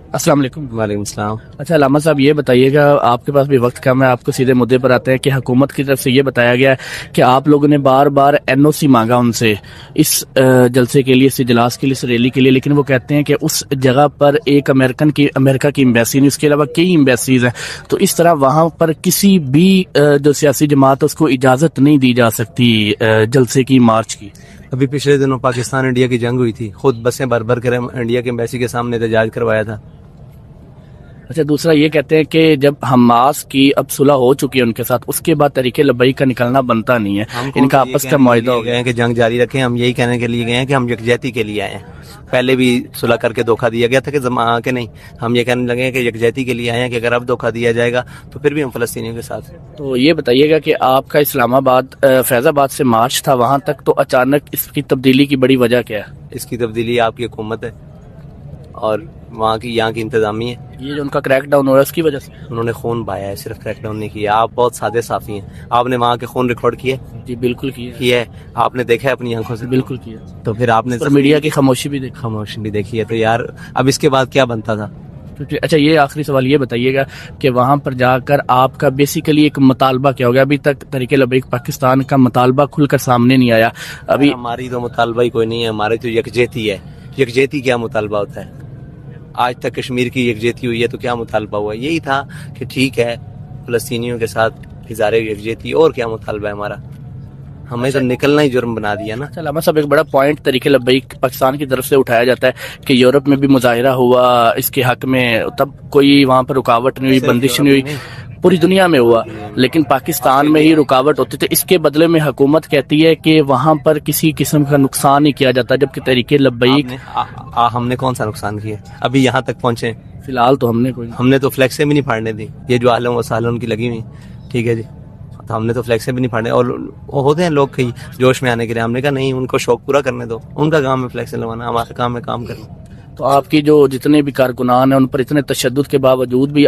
السلام علیکم۔ وعلیکم السلام۔ اچھا علامہ صاحب یہ بتائیے گا، آپ کے پاس بھی وقت کم ہے، آپ کو سیدھے مدعے پر آتے ہیں کہ حکومت کی طرف سے یہ بتایا گیا ہے کہ آپ لوگوں نے بار بار NOC مانگا ان سے اس جلسے کے لیے، اس اجلاس کے لیے، اس ریلی کے لیے، لیکن وہ کہتے ہیں کہ اس جگہ پر ایک امریکہ کی ایمبیسی نہیں، اس کے علاوہ کئی ایمبیسیز ہیں، تو اس طرح وہاں پر کسی بھی جو سیاسی جماعت ہے اس کو اجازت نہیں دی جا سکتی جلسے کی، مارچ کی۔ ابھی پچھلے دنوں پاکستان انڈیا کی جنگ ہوئی تھی، خود بسیں بھر بھر کر انڈیا کی ایمبیسی کے سامنے احتجاج کروایا تھا۔ اچھا دوسرا یہ کہتے ہیں کہ جب حماس کی اب صلح ہو چکی ہے ان کے ساتھ، اس کے بعد تحریک لبیک کا نکلنا بنتا نہیں ہے، ان کا آپس کا معاہدہ ہو گیا کہ جنگ جاری رکھیں، ہم یہی کہنے کے لیے گئے ہیں کہ ہم یکجہتی کے لیے آئے ہیں۔ پہلے بھی صلح کر کے دھوکہ دیا گیا تھا کہ نہیں، ہم یہ کہنے لگے ہیں کہ یکجہتی کے لیے آئے ہیں، کہ اگر اب دھوکہ دیا جائے گا تو پھر بھی ہم فلسطینیوں کے ساتھ ہیں۔ تو یہ بتائیے گا کہ آپ کا اسلام آباد فیض آباد سے مارچ تھا وہاں تک، تو اچانک اس کی تبدیلی کی بڑی وجہ کیا ہے؟ اس کی تبدیلی آپ کی حکومت ہے اور یہاں کی انتظامیہ ہے۔ یہ جو ان کا کریک ڈاؤن ہو رہا ہے اس کی وجہ سے انہوں نے خون بہایا ہے، صرف کریک ڈاؤن نہیں کیا۔ آپ بہت سادے صافی ہیں، آپ نے وہاں کے خون ریکارڈ کیے؟ جی بالکل کیا ہے، آپ نے دیکھا ہے اپنی آنکھوں سے؟ بالکل کیا، تو پھر آپ نے میڈیا کی خاموشی بھی دیکھی۔ خاموشی بھی دیکھی ہے، تو یار اب اس کے بعد کیا بنتا تھا؟ اچھا یہ آخری سوال یہ بتائیے گا کہ وہاں پر جا کر آپ کا بیسیکلی ایک مطالبہ کیا ہو گیا؟ ابھی تک تحریک لبیک پاکستان کا مطالبہ کھل کر سامنے نہیں آیا ابھی۔ ہماری تو مطالبہ ہی کوئی نہیں ہے، ہماری تو یکجہتی ہے۔ یکجہتی کیا مطالبہ ہوتا ہے؟ آج تک کشمیر کی یکجہتی ہوئی ہے تو کیا مطالبہ ہوا؟ یہی تھا کہ ٹھیک ہے فلسطینیوں کے ساتھ اظہار یکجہتی، اور کیا مطالبہ ہے ہمارا؟ ہمیں تو نکلنا ہی جرم بنا دیا نا۔ علامہ صاحب ایک بڑا پوائنٹ تحریک لبیک پاکستان کی طرف سے اٹھایا جاتا ہے کہ یورپ میں بھی مظاہرہ ہوا اس کے حق میں، تب کوئی وہاں پر رکاوٹ نہیں ہوئی، بندش نہیں ہوئی، پوری دنیا میں ہوا، لیکن پاکستان میں ہی رکاوٹ ہوتی تھی۔ اس کے بدلے میں حکومت کہتی ہے کہ وہاں پر کسی قسم کا نقصان نہیں کیا جاتا، جبکہ تحریک لبیک ہم نے کون سا نقصان کیا؟ ابھی یہاں تک پہنچے فی الحال تو ہم نے تو فلیکسیں بھی نہیں پھاڑنے دی، یہ جو عالم و سالم کی لگی ہوئی، ٹھیک ہے جی، تو ہم نے تو فلیکسیں بھی نہیں پھاڑنے، اور وہ ہوتے ہیں لوگ کہیں جوش میں آنے کے لیے، ہم نے کہا نہیں، ان کو شوق پورا کرنے دو، ان کا کام ہے فلیکسیں لگوانا، ہمارا کام ہے کام کرنا۔ تو آپ کی جو جتنے بھی کارکنان ہیں ان پر اتنے تشدد کے باوجود بھی